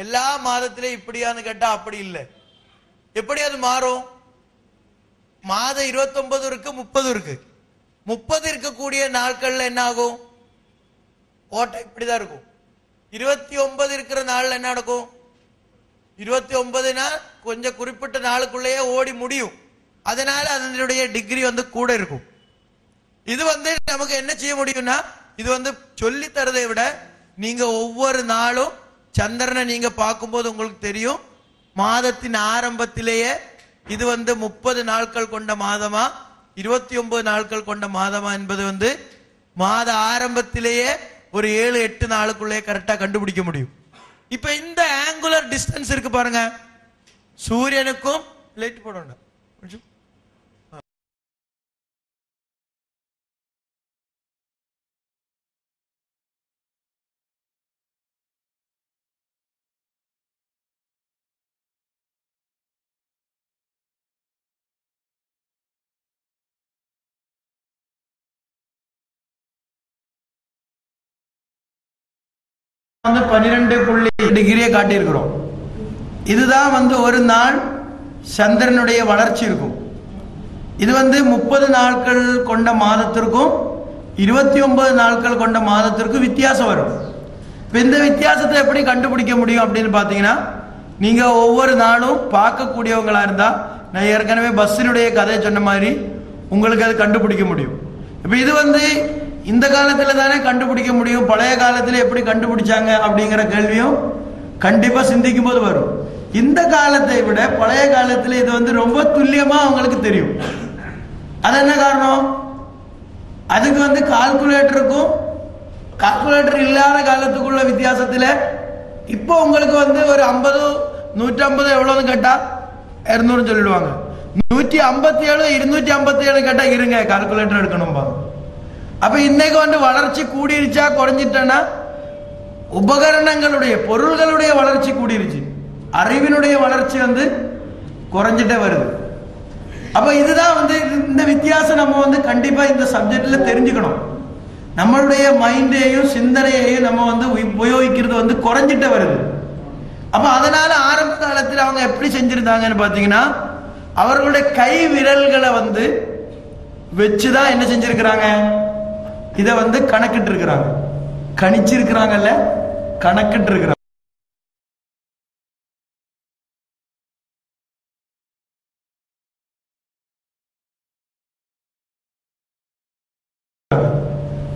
எல்லா மாதத்திலே இப்படியான்னு கேட்டா அப்படி இல்லை. எப்படி அது மாறும்? மாதம் 29 இருக்கு, 30 இருக்கு. 30 இருக்கக்கூடிய நாட்கள்ல என்ன ஆகும்? ஓட்டை இப்படிதான் இருக்கும். 29 இருக்கிற நாள்ல என்ன நடக்கும்? 29னா கொஞ்சம் குறிப்பிட்ட நாளுக்குள்ளேயே ஓடி முடியும். அதனால அதனுடைய டிகிரி கூட இருக்கும். இது நமக்கு என்ன செய்ய முடியும்னா, இது சொல்லி தரதை விட நீங்க ஒவ்வொரு நாளும் சந்திரனை நீங்க பார்க்கும்போது உங்களுக்கு தெரியும், மாதத்தின் ஆரம்பத்திலேயே இது 30 நாட்கள் கொண்ட மாதமா 29 நாட்கள் கொண்ட மாதமா என்பது மாத ஆரம்பத்திலேயே ஒரு 7-8 நாளுக்குள்ளே கரெக்டா கண்டுபிடிக்க முடியும். இப்ப இந்த ஆங்குலர் டிஸ்டன்ஸ் இருக்கு பாருங்க, சூரியனுக்கும் லைட் போடணும். வந்து 12 டிகிரியை காட்டியிருக்கிறோம். இதுதான் ஒரு நாள் சந்திரனுடைய வளர்ச்சி இருக்கும். இது 30 நாட்கள் கொண்ட மாதத்திற்கும் 29 நாட்கள் கொண்ட மாதத்திற்கும் வித்தியாசம் வரும். இந்த வித்தியாசத்தை எப்படி கண்டுபிடிக்க முடியும் அப்படின்னு பாத்தீங்கன்னா, நீங்க ஒவ்வொரு நாளும் பார்க்கக்கூடியவங்களா இருந்தா, நான் ஏற்கனவே பஸ்ஸினுடைய கதை சொன்ன மாதிரி உங்களுக்கு அது கண்டுபிடிக்க முடியும். இப்ப இது இந்த காலத்துல தானே கண்டுபிடிக்க முடியும், பழைய காலத்துல எப்படி கண்டுபிடிச்சாங்க அப்படிங்கிற கேள்வியும் கண்டிப்பா சிந்திக்கும் போது வரும். இந்த காலத்தை விட பழைய காலத்துல இது ரொம்ப துல்லியமா அவங்களுக்கு தெரியும். அது என்ன காரணம்? அதுக்கு கால்குலேட்டருக்கும் கால்குலேட்டர் இல்லாத காலத்துக்குள்ள வித்தியாசத்துல இப்போ உங்களுக்கு ஒரு 50 150 எவ்வளவுன்னு கேட்டா 200 சொல்லிடுவாங்க. 157 257 கேட்டா இருங்க கால்குலேட்டர் எடுக்கணும். அப்ப இன்னைக்கு வளர்ச்சி கூடிருச்சா குறைஞ்சிட்டா? உபகரணங்களுடைய பொருள்களுடைய வளர்ச்சி கூடிருச்சு, அறிவினுடைய வளர்ச்சி குறைஞ்சிட்டே வருது. அப்ப இதுதான் இந்த வித்தியாசம் நம்ம கண்டிப்பா இந்த சப்ஜெக்ட்ல தெரிஞ்சுக்கணும். நம்மளுடைய மைண்டையும் சிந்தனையையும் நம்ம உபயோகிக்கிறது குறைஞ்சிட்டே வருது. அப்ப அதனால ஆரம்ப காலத்தில் அவங்க எப்படி செஞ்சிருந்தாங்கன்னு பாத்தீங்கன்னா, அவர்களுடைய கை விரல்களை வச்சுதான் என்ன செஞ்சிருக்கிறாங்க, இத கணக்கிட்டு இருக்கிறாங்க, கணிச்சிருக்கிறாங்கல்ல, கணக்கிட்டு இருக்கிறாங்க.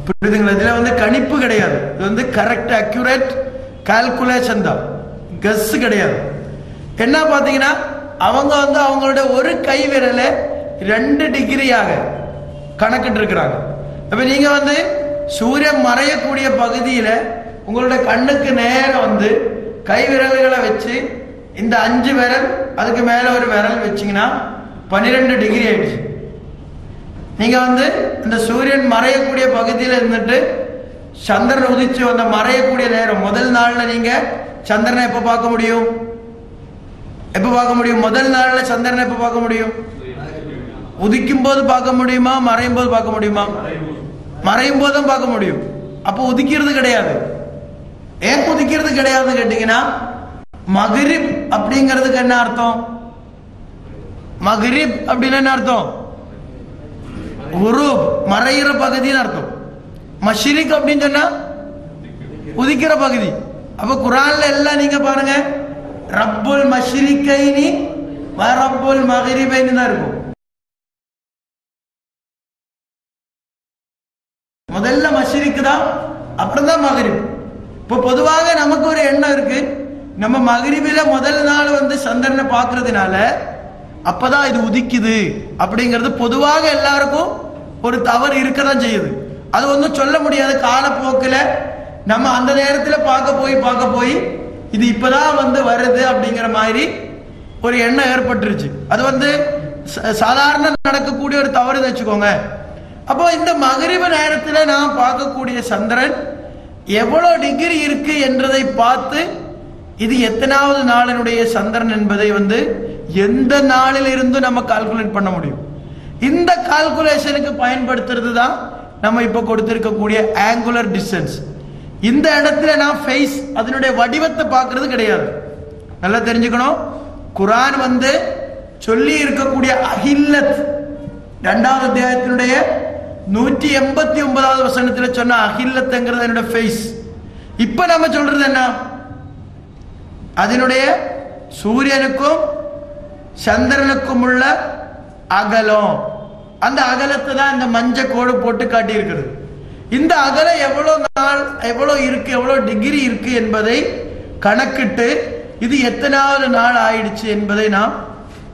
புரியுதுங்களா? இதுல கணிப்பு கிடையாது, இது கரெக்ட் அக்யூரேட் கால்குலேஷன் தான், கஸ் கிடையாது. என்ன பாத்தீங்கன்னா, அவங்க அவங்களுடைய ஒரு கை விரலை 2 டிகிரியாக கணக்கிட்டு இருக்கிறாங்க. அப்ப நீங்க சூரியன் மறையக்கூடிய பகுதியில உங்களுடைய கண்ணுக்கு நேரம் கை விரல்களை வச்சு இந்த 5 விரல் அதுக்கு மேல ஒரு விரல் வச்சீங்கன்னா 12 டிகிரி ஆயிடுச்சு. நீங்க இந்த சூரியன் மறையக்கூடிய பகுதியில இருந்துட்டு சந்திரன் உதிச்சு மறையக்கூடிய நேரம் முதல் நாள்ல நீங்க சந்திரனை எப்ப பார்க்க முடியும்? எப்ப பார்க்க முடியும்? முதல் நாள்ல சந்திரனை எப்ப பார்க்க முடியும்? உதிக்கும் போது பார்க்க முடியுமா, மறையும் போது பார்க்க முடியுமா? மறையும் போதும் பார்க்க முடியும். அப்ப உதிக்கிறது கிடையாது. ஏன் உதிக்கிறது கிடையாதுன்னு கேட்டீங்கன்னா, மகரிப் அப்படிங்கிறதுக்கு என்ன அர்த்தம்? மகரிப் அப்படின்னு என்ன அர்த்தம்? குரூப் மறைகிற பகுதின்னு அர்த்தம். மஷ்ரிக் அப்படின்னு சொன்னா உதிக்கிற பகுதி. அப்ப குர்ஆன்ல எல்லாம் நீங்க பாருங்க, ரப்புல் மஷ்ரிகைனி வ ரப்புல் மக்ரிபைனி தான் இருக்கும். முதல்ல மஷ்ரிக் தான், அப்புறம் தான் மக்ரிப். இப்போ பொதுவாக நமக்கு ஒரு எண்ணம் இருக்கு, நம்ம மக்ரிபில முதல் நாள் சந்திரனை பார்க்கறதுனால அப்பதான் இது உதிக்குது அப்படிங்கிறது பொதுவாக எல்லாருக்கும் ஒரு தவறு இருக்கதான் செய்யுது. அது சொல்ல முடியாது. காலப்போக்கில் நம்ம அந்த நேரத்தில் பார்க்க போய் இது இப்பதான் வருது அப்படிங்கிற மாதிரி ஒரு எண்ணம் ஏற்பட்டுருச்சு. அது சாதாரண நடக்கக்கூடிய ஒரு தவறுன்னு வச்சுக்கோங்க. அப்போ இந்த மகரிப நேரத்தில் நாம் பார்க்கக்கூடிய சந்திரன் எவ்வளவு டிகிரி இருக்கு என்றதை பார்த்து இது எத்தனாவது நாளினுடைய சந்திரன் என்பதை எந்த நாளில் இருந்து நம்ம கால்குலேட் பண்ண முடியும். இந்த கால்குலேஷனுக்கு பயன்படுத்துறது தான் நம்ம இப்ப கொடுத்திருக்கக்கூடிய ஆங்குலர் டிஸ்டன்ஸ். இந்த இடத்துல நான் ஃபேஸ் அதனுடைய வடிவத்தை பார்க்கிறது கிடையாது. நல்லா தெரிஞ்சுக்கணும். குர்ஆன் வந்து சொல்லி இருக்கக்கூடிய அஹில்லத் 2வது அத்தியாயத்தினுடைய 189வது வசனத்தில் சொன்ன அஹில்லத்ங்கிறது என்னோட ஃபேஸ். இப்ப நம்ம சொல்றது என்ன? அதனுடைய சூரியனுக்கும் சந்திரனுக்கும் உள்ள அகலம். அந்த அகலத்தை தான் இந்த மஞ்சள் கோடு போட்டு காட்டி இருக்கிறது. இந்த அகலம் எவ்வளவு நாள், எவ்வளவு இருக்கு, எவ்வளவு டிகிரி இருக்கு என்பதை கணக்கிட்டு இது எத்தனாவது நாள் ஆயிடுச்சு என்பதை நாம்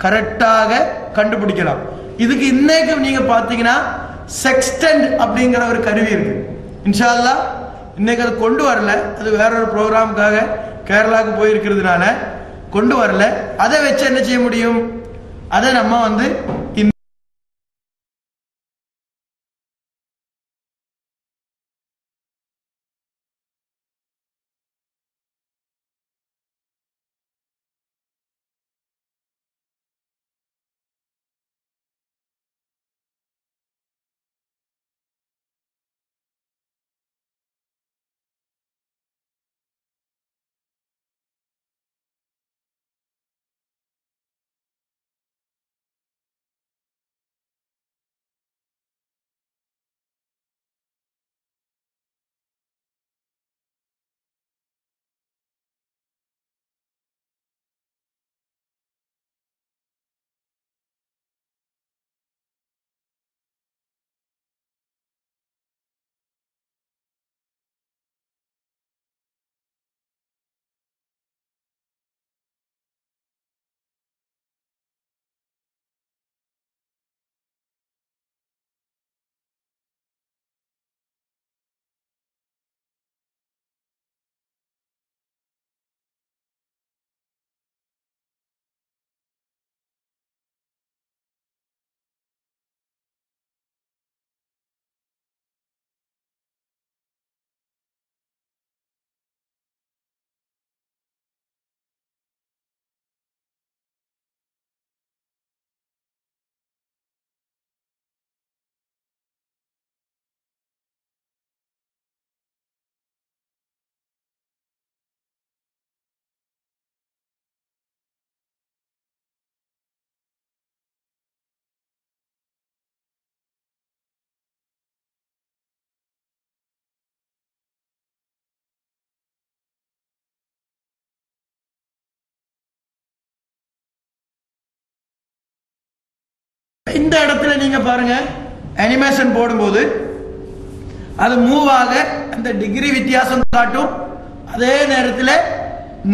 கரெக்டாக கண்டுபிடிக்கலாம். இதுக்கு இன்னைக்கு நீங்க பாத்தீங்கன்னா செக்ஸ்டன்ட் அப்படிங்கிற ஒரு கருவி இருக்கு. இன்ஷா அல்லாஹ் இன்னைக்கு அது கொண்டு வரல, அது வேற ஒரு ப்ரோக்ராமுக்காக கேரளாவுக்கு போயிருக்கிறதுனால கொண்டு வரல. அதை வச்சு என்ன செய்ய முடியும்? அதை நம்ம வந்து இந்த இடத்துல நீங்க பாருங்க, அனிமேஷன் போடும்போது அது மூவ் ஆக அந்த டிகிரி வித்தியாசம் காட்டும். அதே நேரத்தில்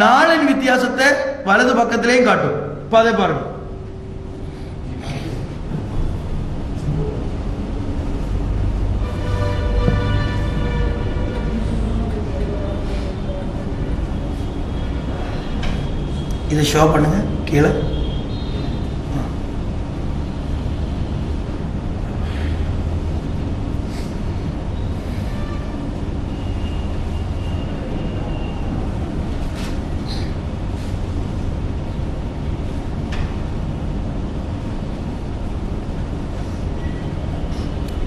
நாளின் வித்தியாசத்தை வலது பக்கத்திலேயும் காட்டும். இப்ப அதே பாருங்க. இதை ஷோ பண்ணுங்க கீழே.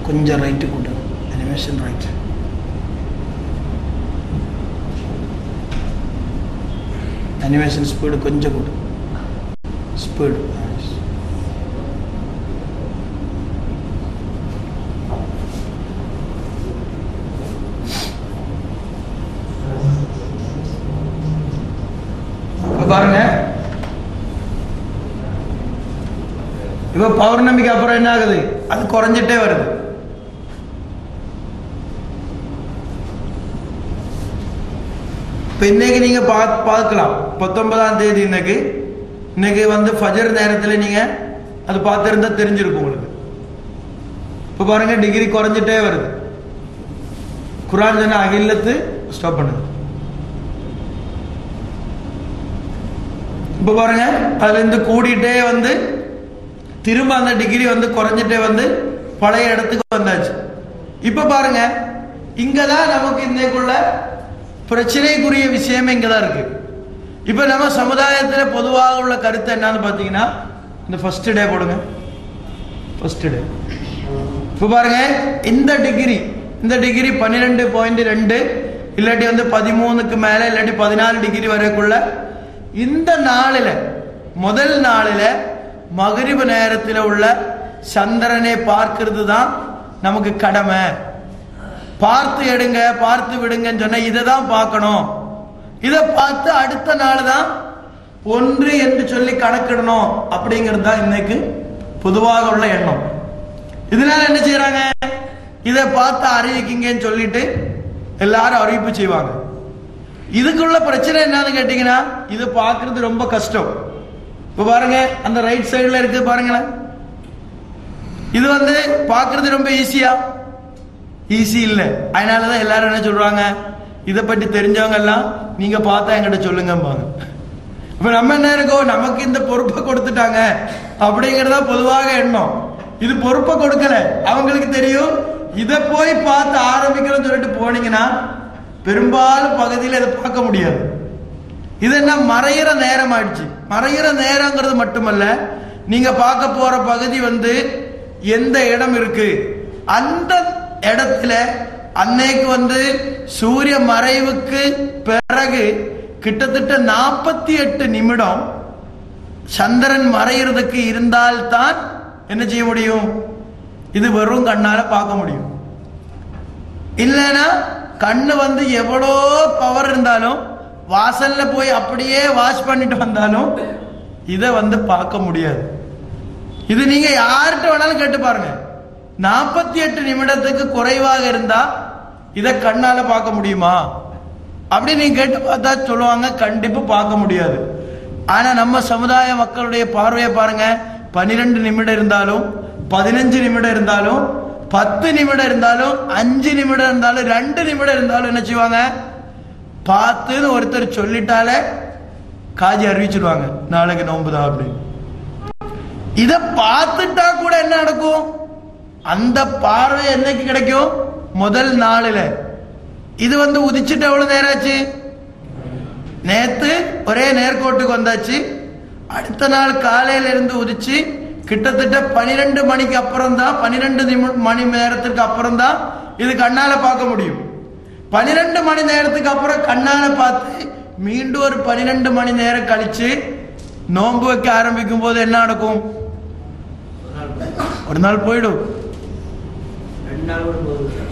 கொஞ்சம் ரைட்டு கூட்டு, அனிமேஷன் ரைட். அனிமேஷன் ஸ்பீடு கொஞ்சம் கூட்டு, ஸ்பீடு. பாருங்க, இப்ப பௌர்ணமிக்கு அப்புறம் என்ன ஆகுது? அது குறைஞ்சிட்டே வருது. இப்போ இன்னைக்கு நீங்க பார்க்கலாம், 19ஆம் தேதி இன்னைக்கு வந்து ஃபஜர் நேரத்தில் நீங்க அது பார்த்திருந்தா தெரிஞ்சிருக்கும் உங்களுக்கு. இப்போ பாருங்க, டிகிரி குறைஞ்சிட்டே வருது. குர்ஆன் சொன்ன அகில்லத்து ஸ்டாப் பண்ணுது. இப்போ பாருங்க, அதுல இருந்து கூடிட்டே வந்து திரும்ப அந்த டிகிரி வந்து குறைஞ்சிட்டே வந்து பழைய இடத்துக்கு வந்தாச்சு. இப்ப பாருங்க, இங்கதான் நமக்கு இன்னைக்குள்ள பிரச்சனைக்குரிய விஷயமே இங்கதான் இருக்கு. இப்ப நம்ம சமுதாயத்தில் பொதுவாக உள்ள கருத்து என்னன்னு பாத்தீங்கன்னா, இந்த ஃபர்ஸ்ட் டே போடுங்க. ஃபர்ஸ்ட் டே இப்ப பாருங்க, இந்த டிகிரி 12.2, இல்லாட்டி வந்து 13க்கு மேல இல்லாட்டி 14 டிகிரி வரைக்குள்ள இந்த நாளில் முதல் நாளில் மகரிபு நேரத்தில் உள்ள சந்திரனை பார்க்கிறது தான் நமக்கு கடமை. பார்த்து எடுங்க பார்த்து விடுங்கன்னு சொன்ன இதை தான் பார்க்கணும். இதை பார்த்து அடுத்த நாள் தான் ஒன்று என்று சொல்லி கணக்கிடணும் அப்படிங்கிறது தான் இன்னைக்கு பொதுவாக உள்ள எண்ணம். இதனால என்ன செய்யறாங்க, இதை பார்த்து அறிவிக்கிங்கன்னு சொல்லிட்டு எல்லாரும் அறிவிப்பு செய்வாங்க. இதுக்குள்ள பிரச்சனை என்னன்னு கேட்டீங்கன்னா, இது பார்க்கறது ரொம்ப கஷ்டம். இப்ப பாருங்க, அந்த ரைட் சைடுல இருக்கு பாருங்களேன், இது வந்து பார்க்கறது ரொம்ப ஈஸி இல்ல. அதனாலதான் எல்லாரும் என்ன சொல்றாங்க, இதை பற்றி தெரிஞ்சவங்க எல்லாம் நீங்க பார்த்தா என்கிட்ட சொல்லுங்கம்பாங்க. இப்ப நம்ம என்ன இருக்கோம், நமக்கு இந்த பொறுப்பை கொடுத்துட்டாங்க அப்படிங்கறதா பொதுவாக எண்ணம். இது பொறுப்பை கொடுக்கல, அவங்களுக்கு தெரியும். இதை போய் பார்த்து ஆரம்பிக்கிறோம்னு சொல்லிட்டு போனீங்கன்னா பெரும்பாலும் பகுதியில் இதை பார்க்க முடியாது. இது என்ன மறையிற நேரம் ஆயிடுச்சு. மறையிற நேரங்கிறது மட்டுமல்ல, நீங்க பார்க்க போற பகுதி வந்து எந்த இடம் இருக்கு, அந்த இடத்துல அன்னைக்கு வந்து சூரிய மறைவுக்கு பிறகு கிட்டத்தட்ட 48 நிமிடம் சந்திரன் மறையிறதுக்கு இருந்தால்தான் என்ன செய்ய முடியும், இது வெறும் கண்ணால பார்க்க முடியும். இல்லைன்னா கண்ணு வந்து எவ்வளோ பவர் இருந்தாலும் வாசல்ல போய் அப்படியே வாஷ் பண்ணிட்டு வந்தாலும் இதை வந்து பார்க்க முடியாது. இது நீங்க யார்கிட்ட வேணாலும் கேட்டு பாருங்க, 48 நிமிடத்துக்கு குறைவாக இருந்தா இதை கண்ணால பார்க்க முடியுமா அப்படி நீங்க கேட்டு பார்த்தா சொல்லுவாங்க, கண்டிப்பா பார்க்க முடியாது. ஆனா நம்ம சமுதாய மக்களுடைய பார்வையை பாருங்க, 12 நிமிடம் இருந்தாலும் 15 நிமிடம் இருந்தாலும் 10 நிமிடம் இருந்தாலும் 5 நிமிடம் இருந்தாலும் 2 நிமிடம் இருந்தாலும் என்ன செய்வாங்க, பார்த்துன்னு ஒருத்தர் சொல்லிட்டாலே காஜி அறிவிச்சிருவாங்க, நாளைக்கு நோம்புதான் அப்படி. இத பார்த்துட்டா கூட என்ன நடக்கும், அந்த பார்வை என்னைக்கு கிடைக்கும், முதல் நாளில். இது வந்து உதிச்சுட்டு எவ்வளவு நேரம் ஆச்சு, நேத்து ஒரே நேர்கோட்டுக்கு வந்தாச்சு. அடுத்த நாள் காலையில இருந்து உதிச்சு கிட்டத்தட்ட 12 மணிக்கு அப்புறம் தான், 12 மணி நேரத்துக்கு அப்புறம் தான் இது கண்ணால பார்க்க முடியும். 12 மணி நேரத்துக்கு அப்புறம் கண்ணால பார்த்து மீண்டும் ஒரு 12 மணி நேரம் கழிச்சு நோன்பு வைக்க ஆரம்பிக்கும் போது என்ன நடக்கும், ஒரு நாள் போயிடும்,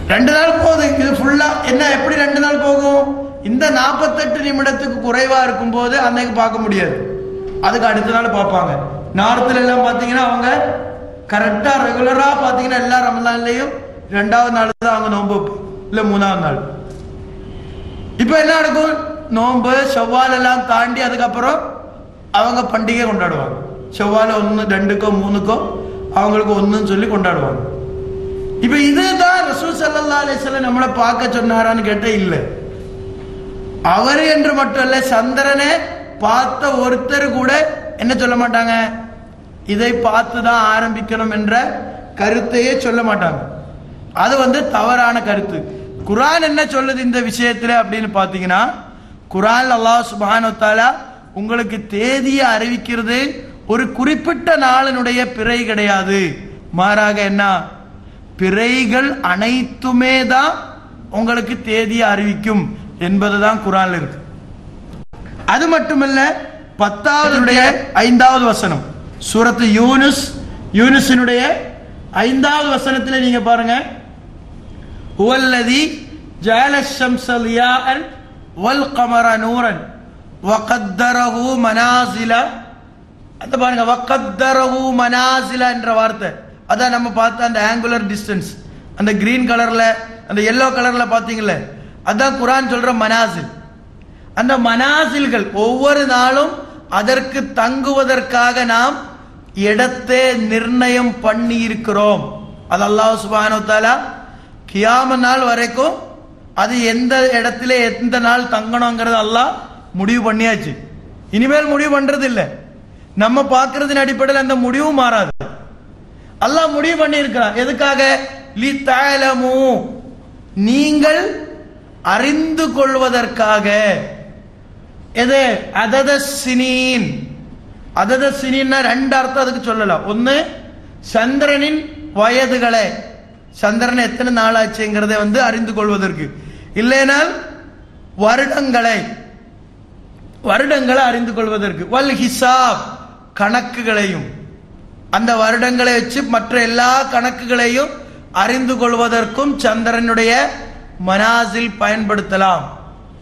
2 நாள் போகுது. இது ஃபுல்லா என்ன, எப்படி 2 நாள் போகும், இந்த 48 நிமிடத்துக்கு குறைவா இருக்கும் போது அன்னைக்கு பார்க்க முடியாது, அதுக்கு அடுத்த நாள் பார்ப்பாங்க. நார்த்ல எல்லாம் பாத்தீங்கன்னா அவங்க கரெக்டா ரெகுலரா பாத்தீங்கன்னா எல்லா ரமலான்லயும் 2வது நாள் தான் அவங்க நோன்பு, இல்ல 3வது நாள். இப்ப என்ன நடக்கும், நோன்பு செவ்வால் எல்லாம் தாண்டி அதுக்கப்புறம் அவங்க பண்டிகை கொண்டாடுவாங்க. செவ்வால 1, 2க்கோ 3க்கோ அவங்களுக்கு 1ன்னு சொல்லி கொண்டாடுவாங்க. இப்ப இதுதான் ரசூல் ஸல்லல்லாஹு அலைஹி வஸல்லம் நம்மளை பார்க்க சொன்னாரான்னு கேட்ட இல்ல. அவர் என்று மட்டும் இல்ல, சந்திரனை பார்த்த ஒருத்தர் கூட என்ன சொல்ல மாட்டாங்க, இதை பார்த்துதான் ஆரம்பிக்கணும் என்ற கருத்தையே சொல்ல மாட்டாங்க. அது வந்து தவறான கருத்து. குர்ஆன் என்ன சொல்லுது இந்த விஷயத்துல அப்படின்னு பாத்தீங்கன்னா, குர்ஆன் அல்லாஹ் சுப்ஹானஹு வ தஆலா உங்களுக்கு தேதியை அறிவிக்கிறது ஒரு குறிப்பிட்ட நாளினுடைய பிறை கிடையாது. மாறாக என்ன, பிறைகள் அனைத்துமே தான் உங்களுக்கு தேதியை அறிவிக்கும் என்பதுதான் குர்ஆன்ல இருக்கு. அது மட்டுமல்ல, 10வது 5வது வசனம் சூரத்து யூனுஸினுடைய 5வது வசனத்தில் நீங்க பாருங்க, ஹுவல்லதி ஜஅல ஷம்ஸ லியாஅன் வல் கமர நூரன் வகத்தரஹு மனாசில. அத பாருங்க, வகத்தரஹு மனாசில என்ற வார்த்தை, அதான் நம்ம பார்த்த அந்த ஆங்குலர் டிஸ்டன்ஸ், அந்த கிரீன் கலர்ல அந்த எல்லோ கலர்ல பாத்தீங்களே, அதான் குர்ஆன் சொல்ற மனாசில். அந்த மனாசில்கள் ஒவ்வொரு நாளும் அதற்கு தங்குவதற்காக நாம் இடத்தை நிர்ணயம் பண்ணி இருக்கிறோம். அது அல்லாஹ் சுப்ஹானஹு வ தஆலா கியாமத் நாள் வரைக்கும் அது எந்த இடத்துல எந்த நாள் தங்கணுங்கிறது அல்லாஹ் முடிவு பண்ணியாச்சு. இனிமேல் முடிவு பண்றது இல்லை, நம்ம பார்க்கறதின் அடிப்படையில் அந்த முடிவும் மாறாது. அல்லாஹ் முடிவு பண்ணி இருக்கிறான். எதுக்காக, லி தஅலமு, நீங்கள் அறிந்து கொள்வதற்காக. எது, அதத சினீன். அதத சினீன்னா 2 அர்த்தம் அதுக்கு சொல்லலாம். ஒன்னு, சந்திரனின் வயதுகளை, சந்திரன் எத்தனை நாள் ஆச்சுங்கிறத வந்து அறிந்து கொள்வதற்கு. இல்லைனால் வருடங்களை அறிந்து கொள்வதற்கு, வல் ஹிசாப் கணக்குகளையும், அந்த வருடங்களை வச்சு மற்ற எல்லா கணக்குகளையும் அறிந்து கொள்வதற்கும் சந்திரனுடைய மனாசில் பயன்படுத்தலாம்.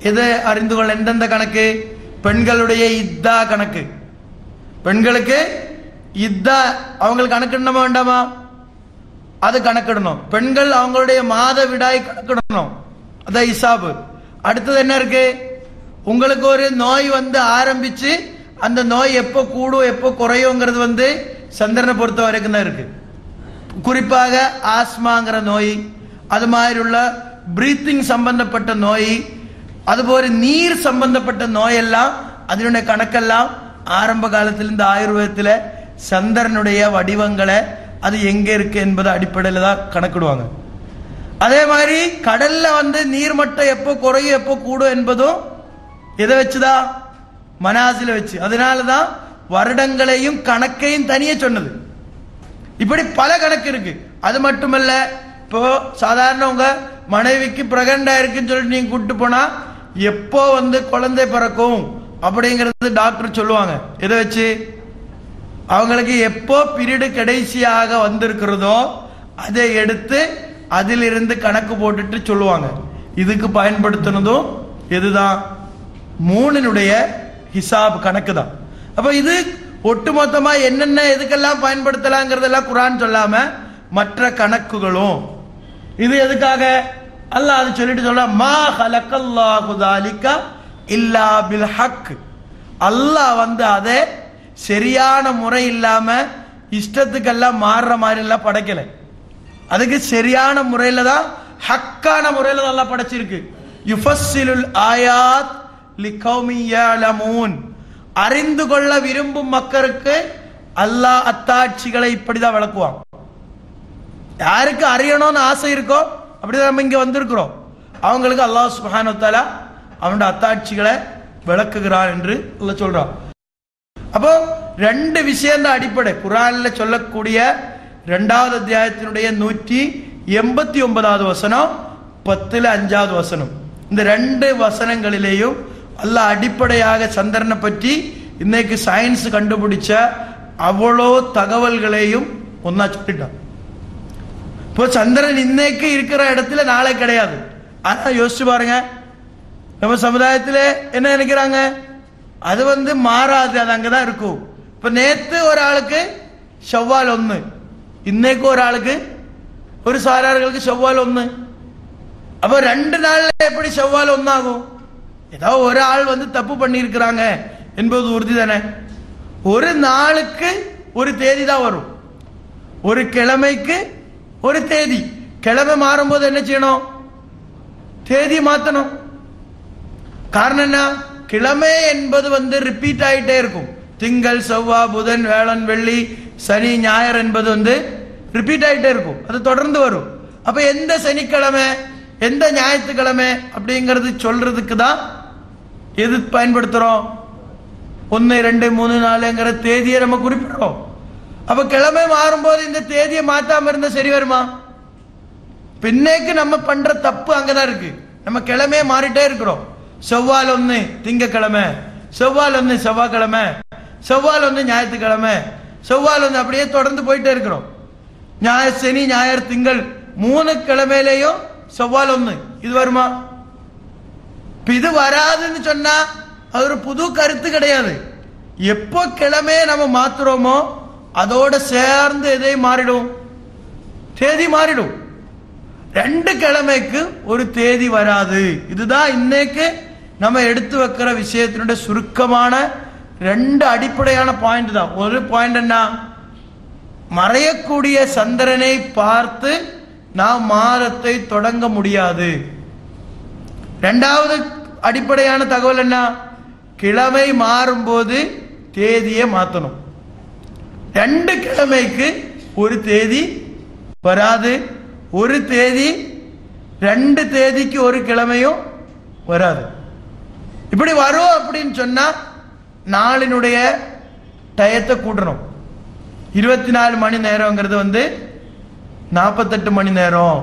எது அறிந்து கொள்ள? எந்தெந்த கணக்கு? பெண்களுடைய இத்தா கணக்கு. பெண்களுக்கு இத்தா அவங்களுக்கு கணக்கிடணுமா வேண்டாமா? அது கணக்கிடணும். பெண்கள் அவங்களுடைய மாத விடாய் கணக்கிடணும், அதான் ஹிசாபு. அடுத்தது என்ன இருக்கு? உங்களுக்கு ஒரு நோய் ஆரம்பிச்சு அந்த நோய் எப்போ கூடும் எப்போ குறையுங்கிறது சந்திரனை பொறுத்த வரைக்கும் தான் இருக்கு. குறிப்பாக ஆஸ்மாங்கிற நோய், அது மாதிரி உள்ள பிரீத்திங் சம்பந்தப்பட்ட நோய், அதுபோல நீர் சம்பந்தப்பட்ட நோயெல்லாம் அதனுடைய கணக்கெல்லாம் ஆரம்ப காலத்தில் இந்த ஆயுர்வேதத்தில் சந்திரனுடைய வடிவங்களை அது எங்க இருக்கு என்பது அடிப்படையில் தான் கணக்கிடுவாங்க. அதே மாதிரி கடல்ல நீர்மட்டம் எப்போ குறையும் எப்போ கூடும் என்பதும் எதை வச்சுதான்? மனாசில வச்சு. அதனாலதான் வருடங்களையும் கணக்கையும் தனியே சொன்னது. இப்படி பல கணக்கு இருக்கு. அது மட்டுமல்ல, இப்போ சாதாரண உங்க மனைவிக்கு பிரெக்னண்டா இருக்குன்னு சொல்லிட்டு நீங்க கூட்டு போனா எப்போ குழந்தை பிறக்கும் அப்படிங்கிறது டாக்டர் சொல்லுவாங்க. எதை வச்சு? அவங்களுக்கு எப்போ பீரியடு கடைசியாக வந்திருக்கிறதோ அதை எடுத்து அதிலிருந்து கணக்கு போட்டுட்டு சொல்லுவாங்க. இதுக்கு பயன்படுத்தினதும் எதுதான்? மூணினுடைய ஹிசாப் கணக்கு தான். அப்ப இது ஒட்டுமொத்தமா என்னென்ன எதுக்கெல்லாம் பயன்படுத்தலாங்கிறதெல்லாம் குர்ஆன் சொல்லாம மற்ற கணக்குகளும். இது எதுக்காக? அல்லாஹ் அது சொல்லிட்டு சொல்ல, மா ஹலக்கல்லாஹு ஸாலிக இல்லா பில் ஹக். அல்லாஹ் அதை சரியான முறை இல்லாம இஷ்டத்துக்கெல்லாம் மாறுற மாதிரி எல்லாம் படைக்கல. அதுக்கு சரியான முறையில தான், ஹக்கான முறையில தான் அல்லாஹ் படைச்சிருக்கு. யுஃபஸ்ஸிலுல் ஆயாத் லிகௌமி யஅலமூன். அறிந்து கொள்ள விரும்பும் மக்களுக்கு அல்லாஹ் அத்தாட்சிகளை இப்படிதான் விளக்குவான். யாருக்கு அறியணும்னு ஆசை இருக்கோ அப்படிதான் நம்ம இங்க வந்திருக்கிறோம். அவங்களுக்கு அல்லாஹ் சுப்ஹானஹு வ தஆலா அவனுடைய அத்தாட்சிகளை விளக்குகிறான் என்று அல்லாஹ் சொல்றான். அப்போ ரெண்டு விஷயம் தான் அடிப்படை. குர்ஆன்ல சொல்லக்கூடிய 2வது அத்தியாயத்தினுடைய 189வது வசனம், 10ல் 5வது வசனம். இந்த 2 வசனங்களிலேயும் அல்லாஹ் அடிப்படையாக சந்திரனை பற்றி இன்னைக்கு சயின்ஸ் கண்டுபிடிச்ச அவ்வளோ தகவல்களையும் ஒன்னா சொல்லிட்டான். இப்போ சந்திரன் இன்னைக்கு இருக்கிற இடத்துல நாளை கிடையாது. ஆனா யோசிச்சு பாருங்க, நம்ம சமுதாயத்தில் என்ன நினைக்கிறாங்க? அது மாறாது, அது அங்கதான் இருக்கும். இப்ப நேத்து ஒரு ஆளுக்கு செவ்வால் 1, இன்னைக்கு ஒரு ஆளுக்கு, ஒரு சாரார்களுக்கு செவ்வால் 1. அப்ப 2 நாள்ல எப்படி செவ்வால் 1 ஆகும்? ஏதாவது ஒரு ஆள் தப்பு பண்ணி இருக்கிறாங்க என்பது உறுதி தானே. ஒரு நாளுக்கு ஒரு தேதி தான் வரும், ஒரு கிழமைக்கு ஒரு தேதி. கிழமை மாறும்போது என்ன செய்யணும்? தேதி மாத்தணும். காரணம் என்ன? கிழமை என்பது ரிப்பீட் ஆயிட்டே இருக்கும். திங்கள், செவ்வாய், புதன், வியாழன், வெள்ளி, சனி, ஞாயிறு என்பது ரிப்பீட் ஆயிட்டே இருக்கும். அது தொடர்ந்து வரும். அப்ப எந்த சனிக்கிழமை எந்த ஞாயிற்றுக்கிழமை அப்படிங்கிறது சொல்றதுக்கு தான் எது பயன்படுத்துறோம்? 1, 2, 3, 4ங்கிற தேதியை நம்ம குறிப்பிடுறோம். அப்ப கிழமை மாறும்போது இந்த தேதியை மாத்தாம இருந்தா சரி வருமா? பின்னைக்கு நம்ம பண்ற தப்பு அங்கதான் இருக்கு. நம்ம கிழமையே மாறிட்டே இருக்கிறோம். செவ்வால் 1 திங்கக்கிழமை, செவ்வால் 1 செவ்வாய்க்கிழமை, செவ்வால் 1 ஞாயிற்றுக்கிழமை, செவ்வால் 1 அப்படியே தொடர்ந்து போயிட்டே இருக்கிறோம். ஞாயிறு, சனி, ஞாயிறு, திங்கள் 3 கிழமையிலையும் செவ்வால் 1. இது வருமா? இது வராதுன்னு சொன்னா அது ஒரு புது கருத்து கிடையாது. எப்போ கிழமையை நம்ம மாத்துறோமோ அதோட சேர்ந்து எதை மாறிடும்? தேதி மாறிடும். 2 கிழமைக்கு ஒரு தேதி வராது. இதுதான் இன்னைக்கு நம்ம எடுத்து வைக்கிற விஷயத்தினுடைய சுருக்கமான 2 அடிப்படையான பாயிண்ட் தான். ஒரு பாயிண்ட் என்ன? மறையக்கூடிய சந்திரனை பார்த்து நாம் மாதத்தை தொடங்க முடியாது. 2வது அடிப்படையான தகவல் என்ன? கிழமை மாறும்போது தேதியை மாற்றணும். 2 கிழமைக்கு ஒரு தேதி வராது, ஒரு தேதி 2 தேதிக்கு ஒரு கிழமையும் வராது. இப்படி வரும் அப்படின்னு சொன்னா நாளினுடைய டயத்தை கூட்டணும். 24 மணி நேரங்கிறது 48 மணி நேரம்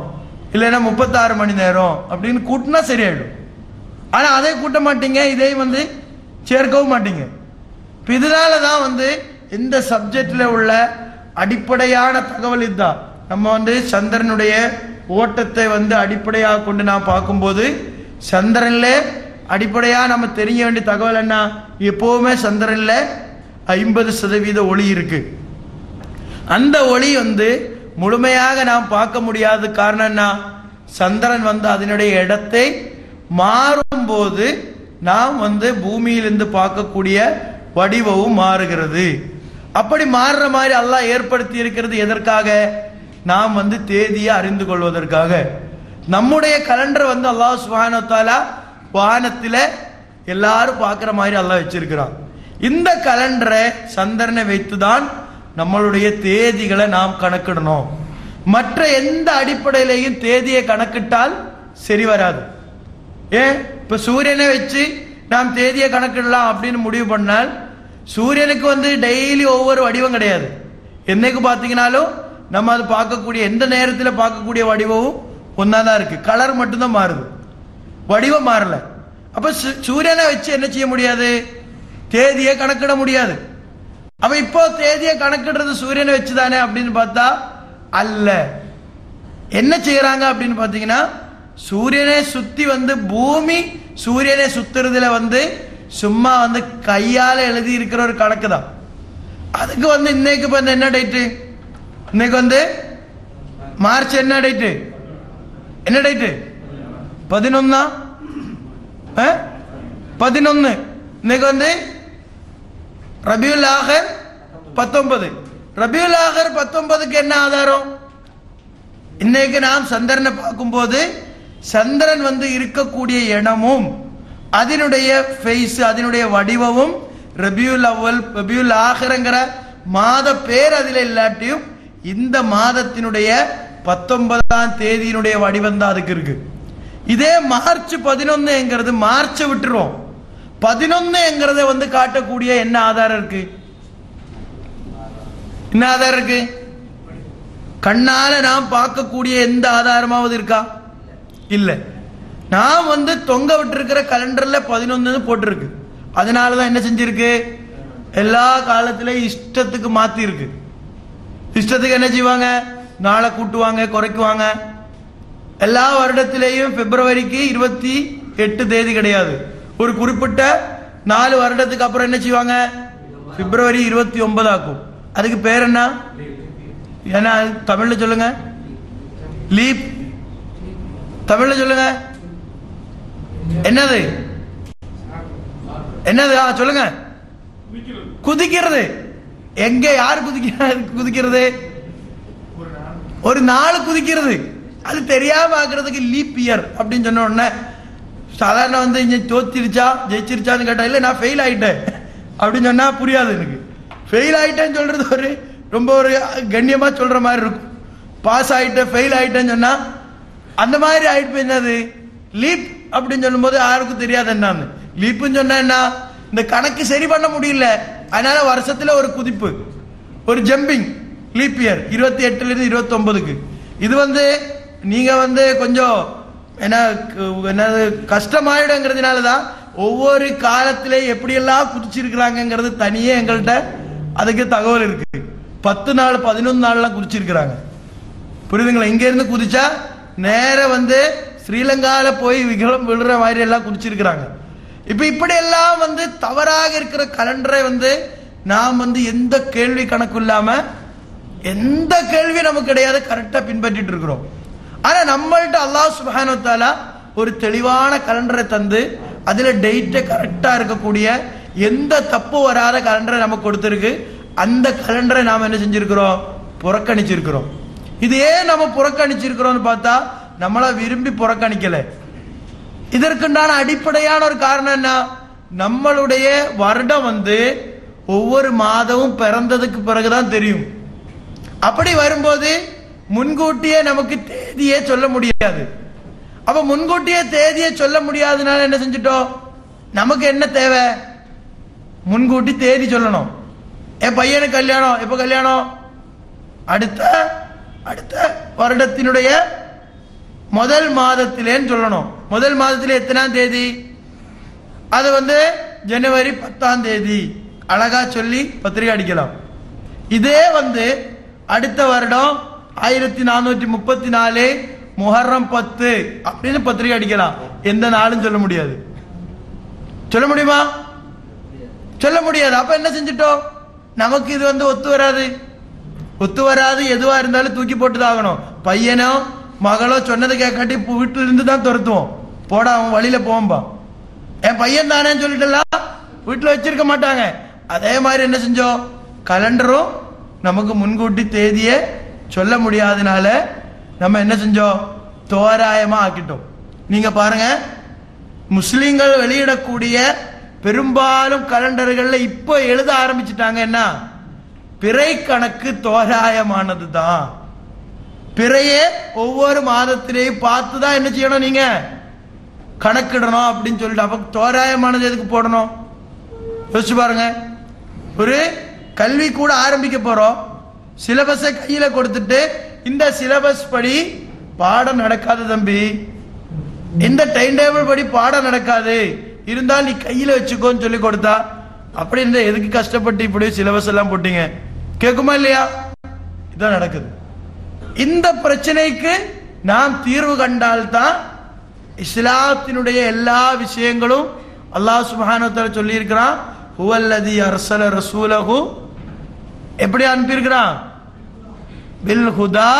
இல்லைன்னா 36 மணி நேரம் அப்படின்னு கூட்டினா சரியாயிடும். ஆனா அதை கூட்ட மாட்டீங்க, இதை வந்து சேர்க்கவும் மாட்டீங்க. இதனால தான் வந்து இந்த சப்ஜெக்ட்ல உள்ள அடிப்படையான தகவல் இதுதான். நம்ம வந்து சந்திரனுடைய ஓட்டத்தை வந்து அடிப்படையாக கொண்டு நான் பார்க்கும்போது சந்திரன்ல அடிப்படையா நம்ம தெரிய வேண்டிய தகவல் என்ன? எப்பவுமே சந்திரன்ல 50% ஒளி இருக்கு. அந்த ஒளி வந்து முழுமையாக நாம் பார்க்க முடியாத காரணம் என்ன? சந்திரன் வந்து அதனுடைய இடத்தை மாறும் போது நாம் வந்து பூமியிலிருந்து பார்க்கக்கூடிய வடிவமும் மாறுகிறது. அப்படி மாறுற மாதிரி அல்லாஹ் ஏற்படுத்தி இருக்கிறது எதற்காக? நாம் வந்து தேதியை அறிந்து கொள்வதற்காக. நம்முடைய கலண்டர் வந்து அல்லாஹ் சுப்ஹானஹு வ தஆலா வானத்தில எல்லாரும் பார்க்கிற மாதிரி அல்லாஹ் வச்சிருக்கிறான். இந்த கலண்டரை சந்திரனை வைத்துதான் நம்மளுடைய தேதிகளை நாம் கணக்கிடணும். மற்ற எந்த அடிப்படையிலையும் தேதியை கணக்கிட்டால் சரி வராது. ஏன் இப்ப சூரியனை வச்சு நாம் தேதியை கணக்கிடலாம் அப்படின்னு முடிவு பண்ணால் சூரியனுக்கு வந்து டெய்லி ஒவ்வொரு வடிவம் கிடையாது. என்னைக்கு பார்த்தீங்கன்னாலும் நம்ம அது பார்க்கக்கூடிய எந்த நேரத்தில் பார்க்கக்கூடிய வடிவமும் ஒன்னாதான் இருக்கு. கலர் மட்டும்தான் மாறுது, வடிவம் மாறல. அப்ப சூரியனை வச்சு என்ன செய்ய முடியாது? தேதியை கணக்கிட முடியாது. அப்ப இப்போ தேதியை கணக்கிடுறது சூரியனை வச்சுதானே அப்படின்னு பார்த்தா அல்ல. என்ன செய்யறாங்க அப்படின்னு பாத்தீங்கன்னா சூரியனை சுத்தி வந்து பூமி சூரியனை சுத்துறதுல வந்து சும்மா வந்து கையால எழுதி இருக்கிற ஒரு கணக்கு தான். அதுக்கு வந்து இன்னைக்கு வந்து என்ன டேட்டு? இன்னைக்கு வந்து மார்ச் என்ன டேட்டு? என்ன டேட்டு? 11. 11. இன்னைக்கு வந்து ரபியுல் ஆஹிர் 19. ரபியுல் ஆஹிர் 19க்கு என்ன ஆதாரம்? இன்னைக்கு நாம் சந்திரனை பார்க்கும்போது சந்திரன் வந்து இருக்கக்கூடிய இடமும் அதனுடைய ஃபேஸ் அதனுடைய வடிவமும் ரபியுல் அவ்வல் ரபியுல் ஆஹிர்ங்கிற மாத பேர் அதில் இல்லாட்டியும் இந்த மாதத்தினுடைய 19ஆம் தேதியினுடைய வடிவம் தான் அதுக்கு இருக்கு. இதே மார்ச் 11ங்கிறது மார்ச்சை விட்டுருவோம். 11ங்கிறத வந்து காட்டக்கூடிய என்ன ஆதாரம் இருக்கு? என்ன ஆதாரம் இருக்கு? கண்ணால நாம் பார்க்கக்கூடிய எந்த ஆதாரமாவது இருக்கா? இல்ல. நாம் வந்து தொங்க விட்டுருக்கிற கலண்டர்ல 11 போட்டிருக்கு. அதனாலதான் என்ன செஞ்சிருக்கு? எல்லா காலத்திலையும் இஷ்டத்துக்கு மாத்தி இருக்கு. இஷ்டத்துக்கு என்ன செய்வாங்க? நாளை கூட்டுவாங்க, குறைக்குவாங்க. எல்லா வருடத்திலேயும் பிப்ரவரிக்கு 28 தேதி கிடையாது. ஒரு குறிப்பிட்ட 4 வருடத்துக்கு அப்புறம் என்ன செய்வாங்க? பிப்ரவரி 29 ஆக்கும். அதுக்கு பேர் என்ன? ஏன்னா தமிழ்ல சொல்லுங்க. லீப். தமிழ்ல சொல்லுங்க. என்னது? என்னது? சொல்லுங்க. குதிக்கிறது. எங்க யார் குதிக்கிறது? ஒரு நாள் குதிக்கிறது. அது தெரியாம ஆக்குறதுக்கு லீப் இயர் அப்படின்னு சொன்ன உடனே சாதாரண வந்து இங்க தோத்திருச்சா ஜெயிச்சிருச்சான்னு கேட்டா இல்ல நான் ஃபெயில் ஆயிட்டேன் அப்படின்னு சொன்னா புரியாது எனக்கு. ஃபெயில் ஆயிட்டேன்னு சொல்றது ஒரு ரொம்ப ஒரு கண்ணியமா சொல்ற மாதிரி இருக்கும். பாஸ் ஆயிட்டேன் ஃபெயில் ஆயிட்டேன்னு சொன்னா அந்த மாதிரி ஆயிட்டு என்னது லீப் அப்படின்னு சொல்லும் போது யாருக்கும் தெரியாது என்னன்னு. லீப்புன்னு சொன்னா என்ன? இந்த கணக்கு சரி பண்ண முடியல, அதனால வருஷத்துல ஒரு குதிப்பு, ஒரு ஜம்பிங். லீப் இயர் 28ல இருந்து 29க்கு. இது வந்து நீங்க வந்து கொஞ்சம் என்னது கஷ்டமாயிடுங்கிறதுனாலதான் ஒவ்வொரு காலத்திலே எப்படியெல்லாம் குதிச்சிருக்கிறாங்கிறது தனியே எங்கள்கிட்ட அதுக்கு தகவல் இருக்கு. 10 நாள் 11 நாள்லாம் குதிச்சிருக்கிறாங்க. புரியுதுங்களா? இங்க இருந்து குதிச்சா நேர வந்து ஸ்ரீலங்கால போய் விகலம் விழுற மாதிரி எல்லாம் குதிச்சிருக்கிறாங்க. இப்ப இப்படி எல்லாம் வந்து தவறாக இருக்கிற கலண்டரை வந்து நாம் வந்து எந்த கேள்வி கணக்கு இல்லாம எந்த கேள்வி நமக்கு கிடையாது, கரெக்டா பின்பற்றிட்டு இருக்கிறோம். ஆனா நம்மள்ட்ட அல்லாஹ் சுப்ஹானஹு வ தஆலா ஒரு தெளிவான கலண்டரை தந்து அதுல டேட்டை கரெக்டா இருக்கக்கூடிய எந்த தப்பு வராத கலண்டரை நமக்கு கொடுத்திருக்கு. அந்த கலண்டரை நாம என்ன செஞ்சிருக்கிறோம்? புறக்கணிச்சிருக்கிறோம். இது ஏன் நம்ம புறக்கணிச்சிருக்கிறோம்னு பார்த்தா நம்மள விரும்பி புறக்கணிக்கல. இதற்குண்டான அடிப்படையான ஒரு காரணம் என்ன? நம்மளுடைய வருடம் வந்து ஒவ்வொரு மாதமும் பிறந்ததுக்கு பிறகுதான் தெரியும். அப்படி வரும்போது முன்கூட்டியே நமக்கு தேதியே சொல்ல முடியாது. அப்ப முன்கூட்டியே தேதியை சொல்ல முடியாதனால என்ன செஞ்சிட்டோம்? நமக்கு என்ன தேவை? முன்கூட்டி தேதி சொல்லணும். என் பையனுக்கு கல்யாணம் எப்ப கல்யாணம்? அடுத்த அடுத்த வருடத்தினுடைய முதல் மாதத்திலேன்னு சொல்லணும். முதல் மாதத்திலே எத்தனாம் தேதி? அது வந்து ஜனவரி 10ஆம் தேதி அழகா சொல்லி பத்திரிகை அடிக்கலாம். இதே வந்து அடுத்த வருடம் 1434 முஹர்ரம் 10 அப்படின்னு பத்திரிகை அடிக்கலாம். எந்த நாளும் சொல்ல முடியாது. சொல்ல முடியுமா? சொல்ல முடியாது. அப்ப என்ன செஞ்சிட்டோம்? நமக்கு இது வந்து ஒத்து வராது. எதுவா இருந்தாலும் தூக்கி போட்டுதான் ஆகணும். பையனோ மகளோ சொன்னதை கேட்காட்டி வீட்டுல இருந்து தான் துரத்துவோம். போடா, அவன் வழியில போம்பா, என் பையன் தானேன்னு சொல்லிட்டுலாம் வீட்டுல வச்சிருக்க மாட்டாங்க. அதே மாதிரி என்ன செஞ்சோம்? கலண்டரும் நமக்கு முன்கூட்டி தேதியை சொல்ல முடியாதனால நம்ம என்ன செஞ்சோம்? தோராயமா ஆக்கிட்டோம். நீங்க பாருங்க, முஸ்லிம்கள் வெளியிடக்கூடிய பெரும்பாலும் கலண்டர்கள்ல இப்போ எழுத ஆரம்பிச்சுட்டாங்க. என்ன? பிறை கணக்கு தோராயமானது தான். பிறையே ஒவ்வொரு மாதத்திலேயும் பார்த்துதான் என்ன செய்யணும்? நீங்க கணக்கிடணும் அப்படின்னு சொல்லிட்டு. அப்ப தோராயமானது எதுக்கு போடணும்? யோசிச்சு பாருங்க. ஒரு கல்வி கூட ஆரம்பிக்க போறோம், சிலபஸை கையில கொடுத்துட்டு இந்த சிலபஸ் படி பாடம் நடக்காது தம்பி, இந்த டைம் டேபிள் படி பாடம் நடக்காது, இருந்தால் நீ கையில வச்சுக்கோன்னு சொல்லி கொடுத்தா, அப்படி இருந்தா எதுக்கு கஷ்டப்பட்டு இப்படி சிலபஸ் எல்லாம் போட்டீங்க? கேட்குமா இல்லையா? இதான் நடக்குது. இந்த பிரச்சனைக்கு நாம் தீர்வு கண்டால்தான் இஸ்லாத்தினுடைய எல்லா விஷயங்களும் அல்லாஹ் சுப்ஹானஹு வ தஆலா சொல்லி இருக்கிறான். ஹுவல்லதி அர்ஸல ரசூலஹு, எப்படி அனுப்பி இருக்கிறான்? பில் ஹுதா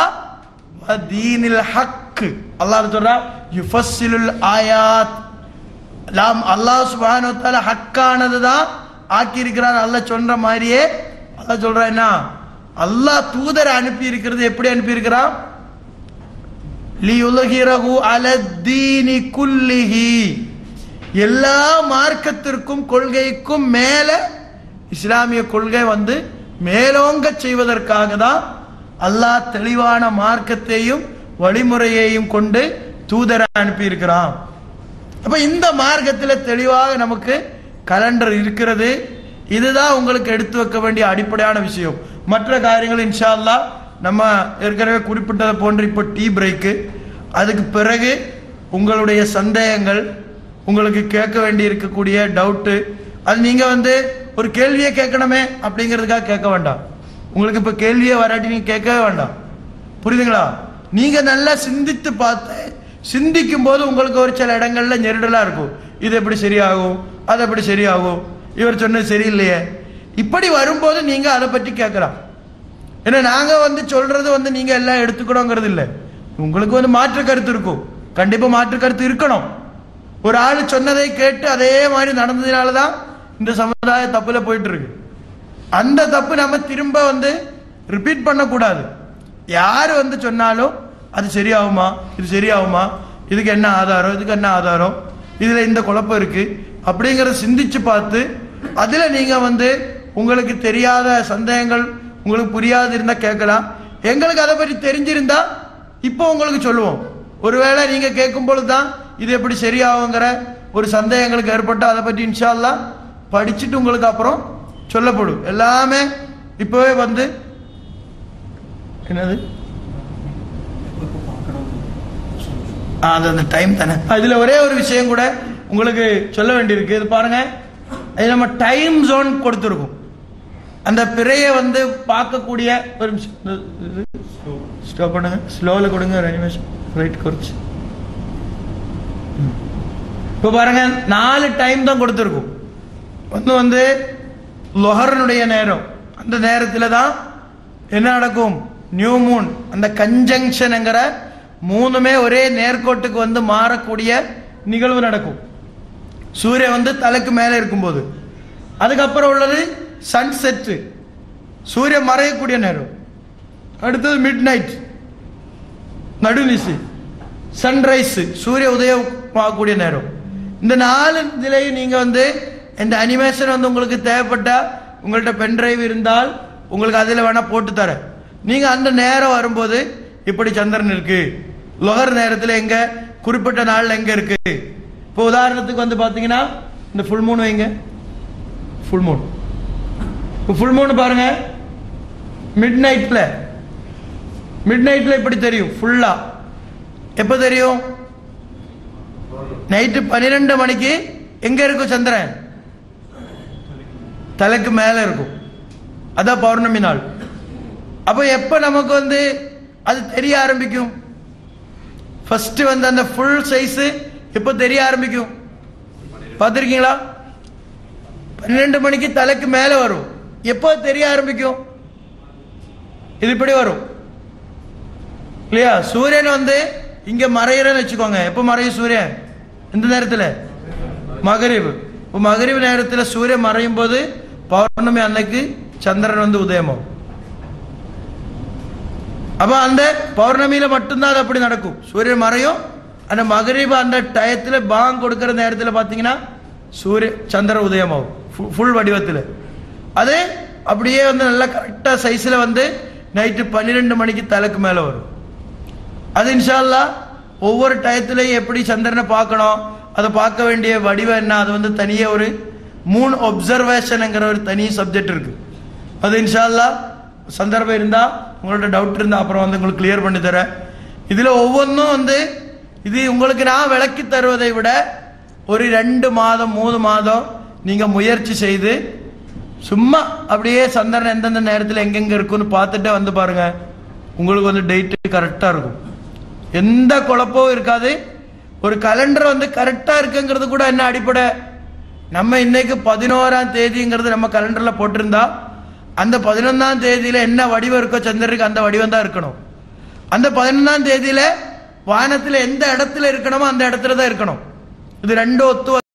வ தீனில் ஹக். அல்லாஹ் சொல்றான் யுஃபஸ்ஸிலுல் ஆயாத். அல்லாஹ் சுப்ஹானஹு வ தஆலா ஹக்கானது தான் ஆக்கி இருக்கிறான். அல்லாஹ் சொல்ற மாதிரியே அல்லாஹ் சொல்றான். என்ன? அல்லாஹ் தூதரை அனுப்பி இருக்கிறது எப்படி அனுப்பி இருக்கிறான்? லியுல்ஹிரஹு அலத்தீனி குல்லிஹி, எல்லா மார்க்கத்திற்கும் கொள்கைக்கும் மேல இஸ்லாமிய கொள்கை வந்து மேலோங்க செய்வதற்காக தான் அல்லாஹ் தெளிவான மார்க்கத்தையும் வழிமுறையையும் கொண்டு தூதரை அனுப்பி இருக்கிறான். அப்ப இந்த மார்க்கத்தில் தெளிவாக நமக்கு கலண்டர் இருக்கிறது. இதுதான் உங்களுக்கு எடுத்து வைக்க வேண்டிய அடிப்படையான விஷயம். மற்ற காரியங்கள் இன்ஷா அல்லாஹ் நம்ம ஏற்கனவே குறிப்பிட்டதை போன்று இப்போ டீ பிரேக்கு, அதுக்கு பிறகு உங்களுடைய சந்தேகங்கள், உங்களுக்கு கேட்க வேண்டி இருக்கக்கூடிய டவுட்டு, அது நீங்க வந்து ஒரு கேள்வியை கேட்கணுமே அப்படிங்கிறதுக்காக கேட்க வேண்டாம். உங்களுக்கு இப்ப கேள்வியே வராட்டி நீங்க கேட்கவே வேண்டாம். புரியுதுங்களா? நீங்க நல்லா சிந்தித்து பார்த்து சிந்திக்கும் போது உங்களுக்கு ஒரு சில இடங்கள்ல நெருடலா இருக்கும். இது எப்படி சரியாகும், அது எப்படி சரியாகும், இவர் சொன்னது சரியில்லையே, இப்படி வரும்போது நீங்க அதை பற்றி கேட்கலாம். ஏன்னா நாங்க வந்து சொல்றது வந்து நீங்க எல்லாம் எடுத்துக்கணுங்கிறது இல்லை. உங்களுக்கு வந்து மாற்று கருத்து இருக்கும், கண்டிப்பா மாற்று கருத்து இருக்கணும். ஒரு ஆள் சொன்னதை கேட்டு அதே மாதிரி நடந்ததுனாலதான் இந்த சமுதாய தப்புல போயிட்டு இருக்கு. அந்த தப்பு நம்ம திரும்ப வந்து ரிப்பீட் பண்ணக்கூடாது. யாரு வந்து சொன்னாலும் அது சரியாகுமா, இது சரியாகுமா, இதுக்கு என்ன ஆதாரம், இதுக்கு என்ன ஆதாரம், இதுல இந்த குழப்பம் இருக்கு அப்படிங்கறத சிந்திச்சு பார்த்து அதுல நீங்க வந்து உங்களுக்கு தெரியாத சந்தேகங்கள், உங்களுக்கு புரியாது இருந்தா கேட்கலாம். எங்களுக்கு அதை பற்றி தெரிஞ்சிருந்தா இப்போ உங்களுக்கு சொல்லுவோம். ஒருவேளை நீங்க கேட்கும் பொழுதுதான் இது எப்படி சரியாகுங்கிற ஒரு சந்தேகங்களுக்கு ஏற்பட்டு அதை பற்றி இன்ஷா அல்லாஹ் படிச்சுட்டு உங்களுக்கு அப்புறம் சொல்லப்படும். எல்லாமே இப்பவே வந்து என்னது அந்த டைம் தானே. இதுல ஒரே ஒரு விஷயம் கூட உங்களுக்கு சொல்ல வேண்டியிருக்கு. இது பாருங்க, அது நம்ம டைம் ஜோன் கொடுத்துருக்கோம். அந்த பிறையை வந்து பார்க்கக்கூடிய ஒரு ஸ்டாப் பண்ணுங்க, ஸ்லோல கொடுங்க, ஒரு அனிமேஷன் ரைட் குறைச்சு. இப்ப பாருங்க 4 டைம் தான் கொடுத்துருக்கும். ஒன்று வந்து லொஹர்னுடைய நேரம், அந்த நேரத்தில் தான் என்ன நடக்கும்? நியூ மூன், அந்த கன்ஜங்ஷன்ங்கிற மூணுமே ஒரே நேர்கோட்டுக்கு வந்து மாறக்கூடிய நிகழ்வு நடக்கும். சூரியன் வந்து தலைக்கு மேலே இருக்கும்போது. அதுக்கப்புறம் உள்ளது சன்செட், சூரியன் மறையக்கூடிய நேரம். அடுத்தது மிட் நைட், நடுநிசி, சன்ரைஸ், சூரிய உதயமாகக்கூடிய நேரம். இந்த 4 இதுலையும் நீங்க வந்து இந்த அனிமேஷன் வந்து உங்களுக்கு தேவைப்பட்டா உங்கள்கிட்ட பென் டிரைவ் இருந்தால் உங்களுக்கு அதில் வேணா போட்டு தர. நீங்க அந்த நேரம் வரும்போது இப்படி சந்திரன் இருக்கு, லொஹர் நேரத்தில் எங்க, குறிப்பிட்ட நாள் எங்க இருக்கு. இப்போ உதாரணத்துக்கு வந்து பாத்தீங்கன்னா இந்த ஃபுல் மூன் வைங்க, ஃபுல் மூன். இப்போ ஃபுல் மூன் பாருங்க, மிட் நைட்ல இப்படி தெரியும் ஃபுல்லா. எப்ப தெரியும்? நைட்டு 12 மணிக்கு எங்க இருக்கும் சந்திரன்? தலைக்கு மேல இருக்கும். அதான் பௌர்ணமி நாள். அப்ப எப்ப நமக்கு வந்து அது தெரிய ஆரம்பிக்கும்? ஃபர்ஸ்ட் வந்து அந்த ஃபுல் சைஸ் எப்ப தெரிய ஆரம்பிக்கும் பார்த்திருக்கீங்களா? 12 மணிக்கு தலைக்கு மேல வரும். எப்போ தெரிய ஆரம்பிக்கும்? இது இப்படி வரும் இல்லையா? சூரியன் வந்து இங்க மறையிறன்னு வச்சுக்கோங்க. எப்ப மறையும் சூரியன்? இந்த நேரத்தில் மகரிப். மகரிப் நேரத்தில் சூரியன் மறையும் போது பௌர்ணமி அன்னைக்கு சந்திரன் வந்து உதயமாகும். அப்ப அந்த பௌர்ணமியில மட்டும்தான் அது அப்படி நடக்கும். சூரியன் மறையும். அந்த மகரிப் அந்த டயத்தில் பாங் கொடுக்கிற நேரத்தில் பார்த்தீங்கன்னா சந்திர உதயமாகும் ஃபுல் வடிவத்தில். அது அப்படியே வந்து நல்லா கரெக்டா சைஸ்ல வந்து நைட்டு 12 மணிக்கு தலைக்கு மேல வரும். அது இன்ஷா அல்லாஹ் ஒவ்வொரு டயத்திலையும் எப்படி சந்திரனை பார்க்கணும், அதை பார்க்க வேண்டிய வடிவம் என்ன, அது வந்து தனியே ஒரு மூன் ஒப்சர்வேஷன்ங்கிற ஒரு தனி சப்ஜெக்ட் இருக்கு. அது இன்ஷா அல்லாஹ் சந்தர்ப்பம் இருந்தா உங்களோட டவுட் இருந்தா அப்புறம் வந்து உங்களுக்கு கிளியர் பண்ணி தரேன். இதுல ஒவ்வொன்றும் வந்து இது உங்களுக்கு நான் விளக்கி தருவதை விட ஒரு 2 மாதம் 3 மாதம் நீங்க முயற்சி செய்து சும்மா அப்படியே சந்திரன் எந்தெந்த நேரத்தில் எங்கெங்க இருக்குன்னு பார்த்துட்டே வந்து பாருங்க. உங்களுக்கு வந்து டேட் கரெக்டா இருக்கும். எந்த குழப்பமும் இருக்காது. ஒரு கலண்டர் வந்து கரெக்டா இருக்குங்கிறது கூட என்ன அடிப்படை? நம்ம இன்னைக்கு 11ஆம் தேதிங்கிறது நம்ம கலண்டர்ல போட்டிருந்தா அந்த 11ஆம் தேதியில என்ன வடிவம் இருக்கோ சந்திரனுக்கு அந்த வடிவம் தான் இருக்கணும். அந்த 11ஆம் தேதியில வானத்துல எந்த இடத்துல இருக்கணுமோ அந்த இடத்துல தான் இருக்கணும். இது ரெண்டும் ஒத்து